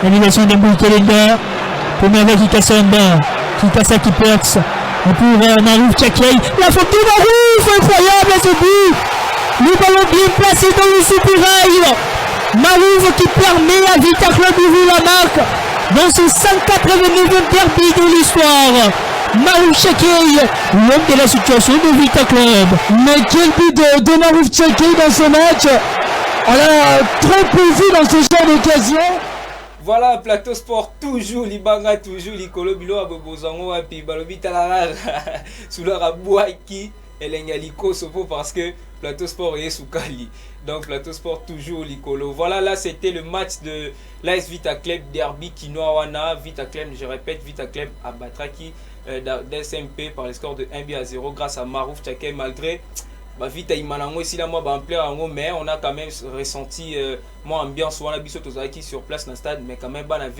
Élimination de Moukelenda. Premier avec Kikasamba. Kikasa qui perce. Pour Marouf Tchakei. La faute de Marouf, incroyable ce but. Le ballon bien placé dans le soupirail. Marouf qui permet à Vita Club d'ouvrir la marque dans ce 189e derby de l'histoire. Marouf Tchakei, l'homme de la situation de Vita Club. Mais quel but de Marouf Tchakei dans ce match. On a trop peu vu dans ce genre d'occasion. Voilà, Plateau Sport, toujours Libanga, toujours Likolo Bilo Abobozango, et puis Balobi Talara, Soulara Bouaki, et Lengaliko Sopo, parce que Plateau Sport est Soukali. Donc Plateau Sport, toujours Likolo. Voilà, là c'était le match de l'AS Vita Club Derby Kinoawana. Vita Club, je répète, Vita Club à Batraki d'SMP par le score de 1-0 grâce à Marouf Tchakei, malgré. Vite Imanango ici là moi mais on a quand même ressenti moi ambiance on a biso tozaki sur place dans le stade mais quand même banave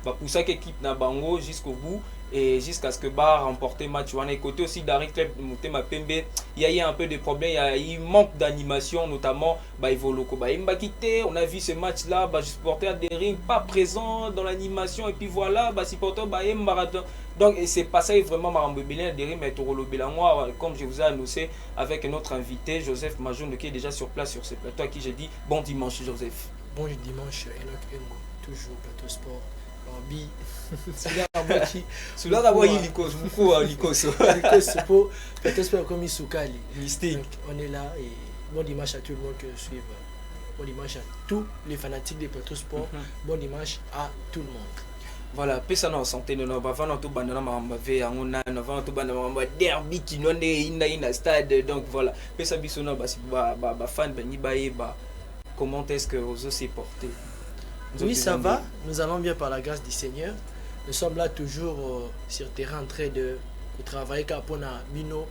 pour ça équipe na bango jusqu'au bout et jusqu'à ce que Bar remporte match on a côté aussi d'Ari Club Motema Pembe il y a eu un peu de problèmes il manque d'animation notamment Ivoloko Mbakité on a vu ce match là supporter des rings pas présent dans l'animation et puis voilà supporter marathon. Donc c'est passé vraiment Marambobélien des mais Torolo-Bélangois, comme je vous ai annoncé avec notre invité Joseph Majoun qui est déjà sur place sur ce plateau à qui j'ai dit bon dimanche Joseph. Bon dimanche Enoch Engo, toujours Plateau Sport. Bi Celui-là d'abord il Likos, beaucoup Likos. Likos pour Plateau Sport comme Isukali. Mystique. On est là et bon dimanche à tout le monde qui suit. Bon dimanche à tous les fanatiques des Plateau Sport. Bon dimanche à tout le monde. Voilà, pesa na santé no ba vana to bandana mamba ve angona na vana to bandana mamba derby kinone ina stade donc voilà pesa biso na ba fan bani ba comment est-ce que vous osez porter? Oui, ça va, nous allons bien par la grâce du Seigneur. Nous sommes là toujours sur terrain en train de travailler car pour na bino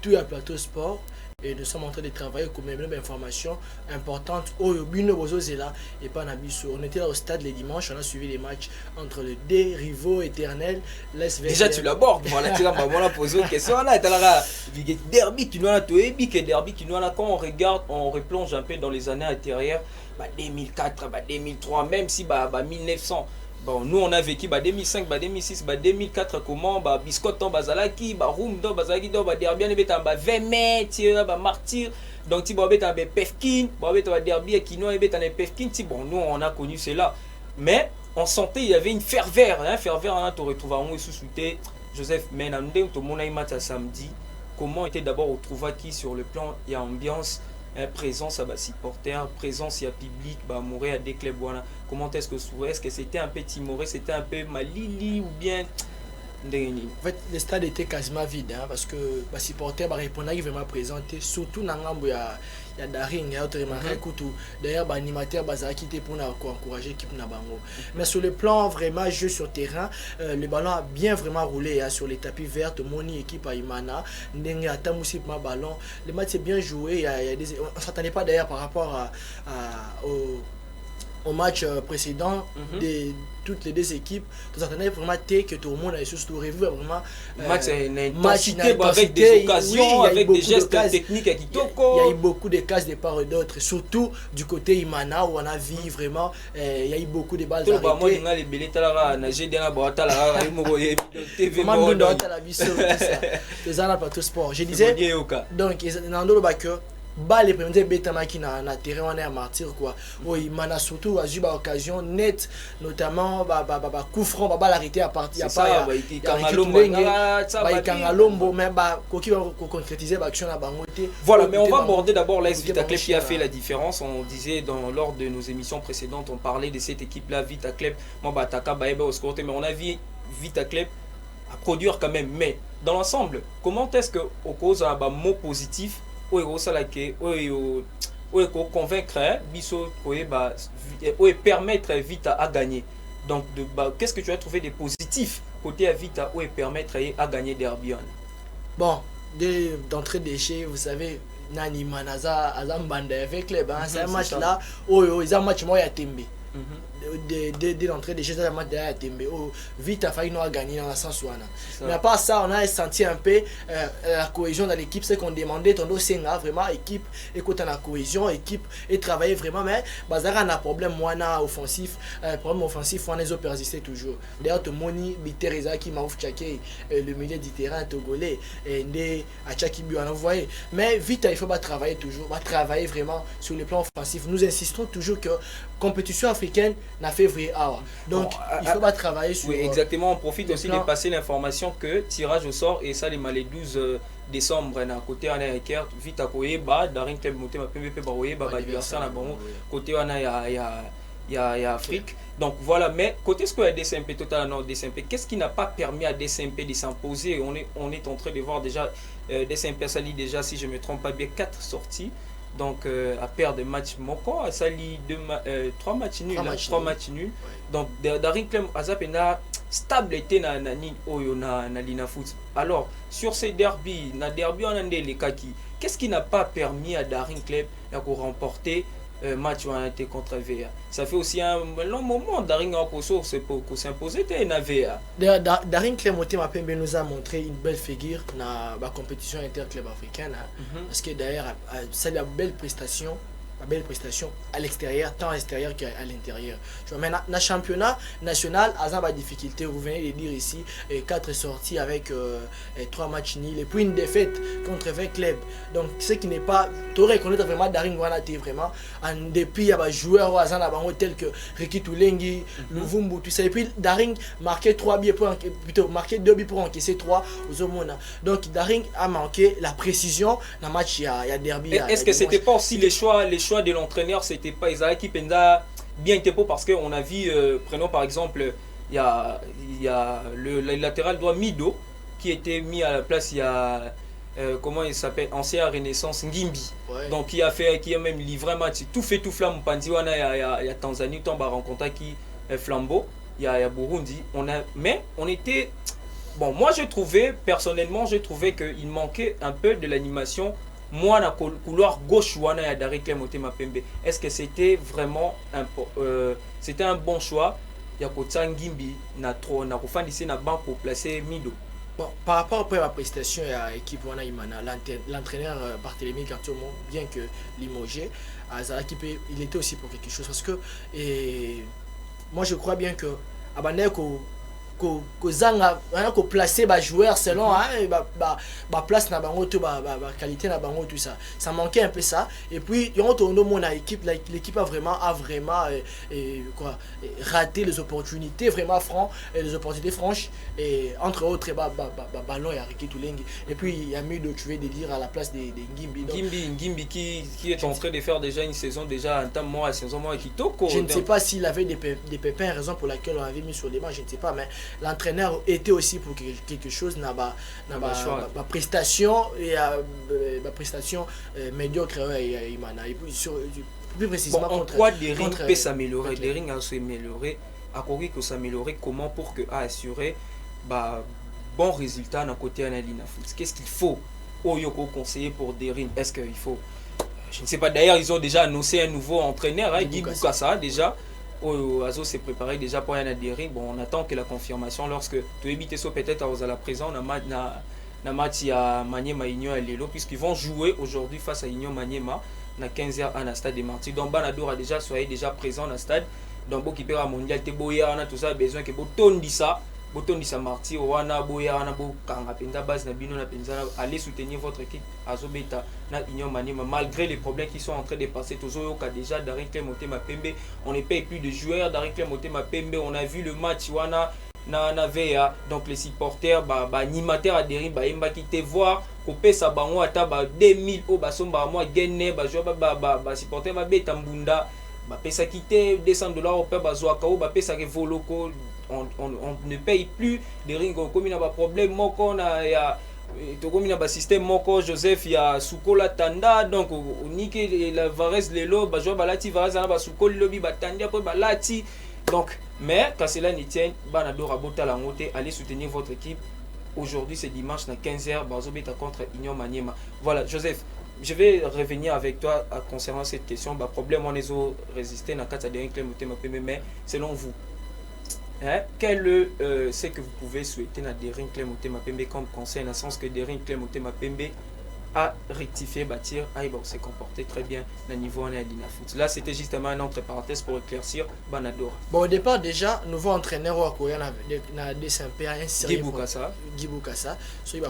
tout à Plateau Sport. Et nous sommes en train de travailler comme même information importante au Bino Bozozela et pas Nabiso. On était là au stade les dimanches, on a suivi les matchs entre les deux rivaux éternels. Déjà tu l'abordes, voilà, tu vas poser une question là, tu as derby qui nous a derby qui nous a quand on regarde, on replonge un peu dans les années antérieures, 2004, 2003, même si 1900. Bon, nous on a vécu 2005, 2006, 2004 comment Biscotton Bazalaki, Roumdo Bazalaki, Derby, 20 mètres, Martyr. Donc tu vas Pefkin, Derby qui nous a Pefkin. Bon, nous on a connu cela. Mais on sentait il y avait une ferveur, on te retrouve en sous-souté. Joseph Menandem, tout le monde a match samedi. Comment était d'abord retrouvé qui sur le plan, il y a ambiance. Présence à supporters, présence il y a public, mourir à des clubs voilà. Comment est-ce que c'était un peu timoré, c'était un peu malili ou bien en fait le stade était quasiment vide hein, parce que les supporters répondent vraiment présenté surtout dans l'ambo il y a Daring il y a autre d'ailleurs animateur bazaki était pour encourager l'équipe na bango mais sur le plan vraiment jeu sur terrain le ballon a bien vraiment roulé hein, sur les tapis verts moni équipe à Imana ndenge atamusi ma ballon le match est bien joué on s'attendait pas d'ailleurs par rapport au match précédent de toutes les deux équipes. Nous attendons vraiment que tout le monde ait surtout revu vraiment match avec des occasions, oui, avec des gestes techniques qui il y a eu beaucoup de cases de part et d'autre, surtout du côté Imana où on a vu vraiment il y a eu beaucoup de balles arrêtées. Je disais donc les premiers bétamaki na terrain on est à martyr quoi oui mana surtout a eu occasion net notamment coup franc l'arrêter à partir il y a pas Kangalombo mais qui va concrétiser l'action à bangoté. Voilà, mais on va aborder d'abord l'AS Vita Club qui a fait la différence. On disait lors de nos émissions précédentes on parlait de cette équipe là Vita Club au score mais on a vu Vita Club à produire quand même mais dans l'ensemble comment est-ce que au cause un mot positif convaincre biso permettre Vita à gagner donc qu'est-ce que tu as trouvé de positif côté à Vita ou permettre à gagner Derby? Bon d'entrée de chez vous savez Nani Manaza Azambanda avec les c'est un match là ils ont match moi à Tembe dès l'entrée des jeux de la match derrière Tembe. Vite, a failli nous gagner dans la sens où mais à part ça, on a senti un peu la cohésion dans l'équipe, c'est qu'on demandait ton dossier vraiment équipe, écoute la cohésion, équipe et travailler vraiment, mais Bazara a un problème, moi, offensif, problème offensif, on a persisté toujours. D'ailleurs, tout le monde, Bitereza qui m'a Tchake, le milieu du terrain togolais, et Tchaki Buana, vous voyez. Mais vite, il faut travailler toujours, travailler vraiment sur le plan offensif. Nous insistons toujours que compétition africaine n'a fait vrai hour. Donc, il faut travailler sur. Oui, exactement. On profite aussi de passer l'information que tirage au sort, et ça, les 12 décembre, à côté, on a un vite à Koyeba, Daring Club Motema PVP Baroye, Adversaire, côté, on a Afrique. Donc voilà, mais côté ce que DCMP total, non, DCMP, qu'est-ce qui n'a pas permis à DCMP de s'imposer? On est en train de voir déjà DCMP Sali déjà, si je ne me trompe pas bien, 4 sorties. Donc à perdre de matchs Moko, à Sali 3 matchs nuls. 3 matchs nuls. Donc Daring Club Azapena stable était na Lina Foot. Alors sur ces derbies, on a les kaki. Qu'est-ce qui n'a pas permis à Daring Club de remporter match été contre VA? Ça fait aussi un long moment Daring en Koso pour s'imposer na VA. Daring Club Motema Pembe nous a montré une belle figure dans la compétition interclub africaine, parce que d'ailleurs c'est la belle prestation à l'extérieur, tant à l'extérieur qu'à l'intérieur. Mais dans le championnat national, à la difficulté, vous venez de dire ici, 4 sorties avec 3 matchs nuls et puis une défaite contre 20 clubs. Donc, ce qui n'est pas, tu aurais reconnaître vraiment Daring Wanate vraiment, en dépit, il y a des joueurs tels que Riki Toulengi, Luvumbu, tout ça. Et puis, Daring marquait 2 buts pour encaisser 3 aux Omona. Donc, Daring a manqué la précision dans le match, il y a derby. Est-ce que c'était pas aussi les choix de l'entraîneur, c'était pas Isaac qui Penda bien été pour, parce qu'on a vu, prenons par exemple, il y a le latéral droit Mido qui était mis à la place, il y a comment il s'appelle, ancien Renaissance Ngimbi, donc qui a même livré un match tout flamme Pandiwana, il y a Tanzanie, on va rencontrer qui Flambeau, il y a Burundi, mais on était bon, moi personnellement je trouvais qu'il manquait un peu de l'animation. Moi, dans le couloir gauche, est-ce que c'était vraiment c'était un bon choix? Il y a Ngimbi, il y a banc pour placer Mido. Bon, par rapport à la prestation à l'équipe l'entraîneur Barthélémy Cartomo, bien que limogé, il était aussi pour quelque chose. Parce que moi, je crois bien que que placer les joueurs selon place na bango tout qualité na bango tout ça manquait un peu ça. Et puis l'équipe a vraiment raté les opportunités franches, et entre autres ballon et Riki Toulengi, et puis il y a mis de tuer des dires à la place des Ngimbi qui est en train de faire déjà une saison un saison qui toko. Je ne sais pas s'il avait des pépins, raison pour laquelle on avait mis sur les bancs, je ne sais pas, mais l'entraîneur était aussi pour quelque chose dans ma prestation et ma prestation médiocre et plus précisément en quoi Daring peut s'améliorer. Daring a s'améliorer, comment pour que assurer bon résultat dans côté Analina Foot. Qu'est-ce qu'il faut au Yoko conseiller pour Daring? Est-ce qu'il faut, je ne sais pas, d'ailleurs ils ont déjà annoncé un nouveau entraîneur, Guy Boukassa déjà. Azo s'est préparé déjà pour un adhérer. Bon, on attend que la confirmation lorsque tu évites ça peut-être à la présent na match à Maniema Union à Lelo, puisqu'ils vont jouer aujourd'hui face à Union Maniema na 15h à la stade des Martyrs. Donc Banador a déjà soyez déjà présent dans le stade. Donc qui peut mondial te boya on a tout ça besoin que boton dit ça Martyr wana boya wana bo kanga penda base na bino na penza aller soutenir votre équipe Azobeta na Union Maniema malgré les problèmes qui sont en train de passer toujours au déjà Daring Club Motema Pembe, on ne paye plus de joueurs. Daring Club Motema Pembe, on a vu le match wana na VA, donc les supporters animateurs à Daring imba qui te voir couper sa bango ata 2000 au basomba moi gagner joueur supporter beta mbunda pesa quitter $200 au père bazoaka ou pesa ke voloko. On ne paye plus des rings comme il y a un problème moko na ya comme il y a un système moko Joseph ya sukola tanda, donc on nique la Varese lelo bajo balati Varese na basukoli lobi batandi après balati. Donc mais quand cela n'y tient, Banador abota la montée, allez soutenir votre équipe. Aujourd'hui c'est dimanche na 15h bazobeta contre Union Maniema. Voilà Joseph, je vais revenir avec toi concernant cette question. Bah, problème, on est résisté dans le dernier club Motema Pembe, mais selon vous, hein, quel c'est que vous pouvez souhaiter dans le dernier club Motema Pembe comme conseil, dans le sens que le dernier club Motema Pembe a rectifié, bâtir, s'est comporté très bien au niveau de l'Inafoot. Là, c'était justement un entre parenthèses pour éclaircir Banadora. Bon, au départ, déjà, nouveau entraîneur au Korea dans la DSMP, un sérieux. Guy Boukassa.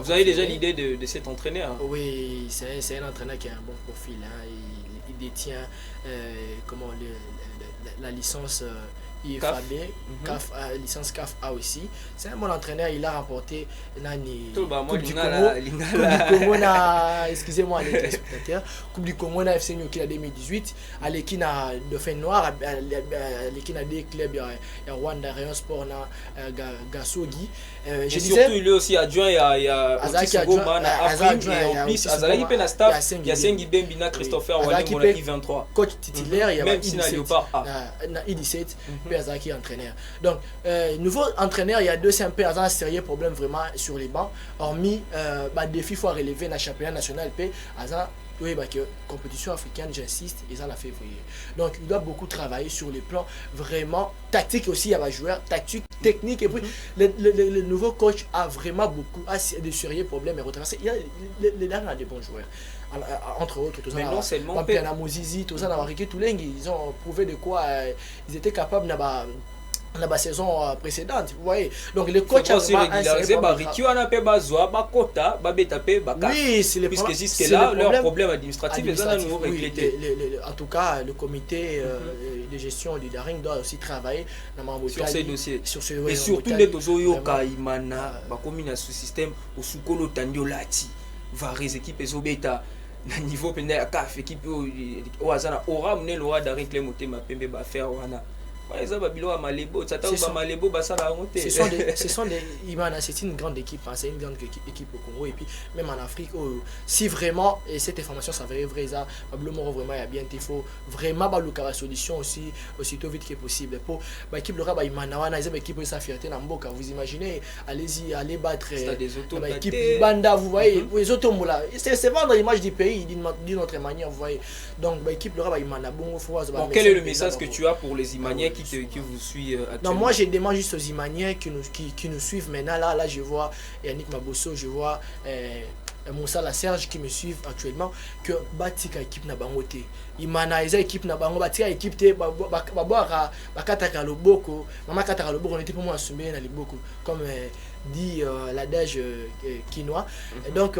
Vous avez déjà l'idée de cet entraîneur? Oui, c'est un entraîneur qui a un bon profil. Hein. Il détient la licence IFAB, licence CAF A aussi. C'est un bon entraîneur, il a remporté Coupe du Congo, excusez-moi les téléspectateurs, Coupe du Congo na FC Nyoki en 2018, à l'équipe na Dauphin Noir, à l'équipe na des clubs ya Rwanda Rayon Sport na Gasogi. Je surtout il est aussi adjoint à Otis Goma na Afrique, et en plus Azalaki pe na staff Yasengi Bembi na Christopher Wali na I23. Coach titulaire, il y a même si na Léopard na I17. Qui est entraîneur. Donc, nouveau entraîneur, il y a deux CMP, un sérieux problème vraiment sur les bancs. Hormis, défi, il faut relever dans le championnat national. Oui, que compétition africaine, j'insiste, ils en a février. Donc, il doit beaucoup travailler sur les plans vraiment tactiques aussi. Il y a des joueurs tactiques, techniques. Et puis, le nouveau coach a vraiment beaucoup de sérieux problèmes à retracer. Les derniers ont des bons joueurs. Entre autres, tous ils ont prouvé de quoi ils étaient capables dans la saison précédente, vous voyez. Donc le coach a aussi régularisé oui, c'est le puisque jusque là leur problème administratif les a nouveau réglé. En tout cas, le comité de gestion du Daring doit aussi travailler sur ces dossiers. Et surtout les tozoyoka imana bakomi na sous-système au sukolo tandiolati varies équipes ezobeta na niveau penda ya CAF équipe au azana aura mené l'aura d'Arin Clem Motema Pembe ba faire wana. Ce sont des Imana, c'est une grande équipe, hein, c'est une grande équipe au Congo et puis même en Afrique, si vraiment et cette information s'avérait vraie, ça Pablo Moro vraiment il y a bien il faut vraiment la solution aussi aussitôt vite que possible pour l'équipe Laura Imana wana ils équipe de sa fierté na mboka, vous imaginez, allez-y, allez battre l'équipe Banda, vous voyez, les autombola, c'est vendre l'image du pays d'une autre manière, vous voyez. Donc l'équipe Laura Imana bon quel est le message que tu as pour les Imaniens qui vous suit actuellement? Non, moi je demande juste aux Imaniens qui nous suivent maintenant. Là je vois Yannick Mabosso, je vois Moussa La Serge qui me suivent actuellement, que batika équipe na bangote. Imana eza équipe na bango batika équipe te babwaka bakataka loboko, mama kataka loboko on était pour moi assumé na liboko comme dit l'adage quinois. Donc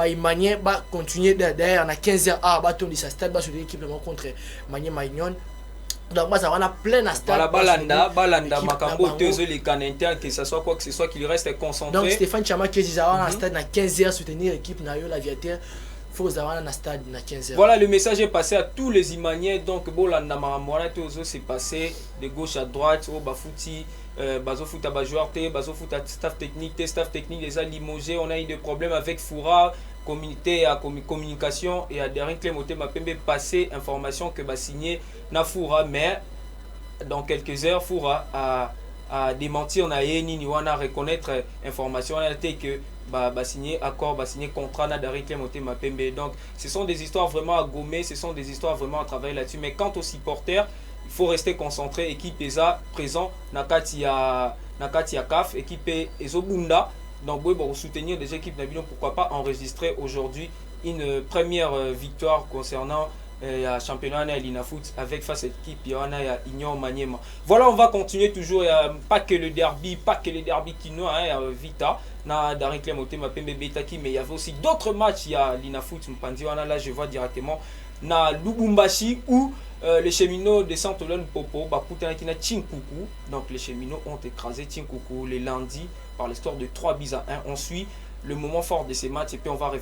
Imaniens va continuer derrière na 15h baton sa stade sur l'équipe contre Magné Magnon. Donc moi ça va plein à stade. Balanda makambo tezo les caninters que ce soit quoi que ce soit qu'il reste concentré. Donc Stéphane Chama qui dit ça va stade na 15h soutenir l'équipe na yo l'aviateur. Faut avoir un stade na 15h. Voilà, le message est passé à tous les Imaniens. Donc Bolanda makambo tezo c'est passé de gauche à droite au bafouti bazo foot à joueur té bazo foot à staff technique les a limogés, on a eu des problèmes avec Foura communauté à communication et à Daring Clem Motema Pembe passer information que va signer Nafoura, mais dans quelques heures Foura a démenti, on a ni wana reconnaître information on a été que va signer accord, va signer contrat na Daring Clem Motema Pembe. Donc ce sont des histoires vraiment à gommer, ce sont des histoires vraiment à travailler là-dessus. Mais quant aux supporters, il faut rester concentré. Équipe ESA présent nakati ya CAF, équipe Ezobunda. Donc pour soutenir des équipes d'Abilon, pourquoi pas enregistrer aujourd'hui une première victoire concernant le championnat de l'Inafoot avec face à cette équipe, il y a Ignon Maniema. Voilà, on va continuer toujours, il n'y a pas que le derby quinois, il y a Vita, na Daring Clem Motema Pembe Betaki, mais il y avait aussi d'autres matchs, il y a l'Inafoot Mpandi, là je vois directement na Lubumbashi où les cheminots de Saint-Olone Popo, Bakoutanakina Tchinkoukou, donc les cheminots ont écrasé Tchinkoukou les lundis par l'histoire de 3-1. On suit le moment fort de ces matchs et puis on va revenir.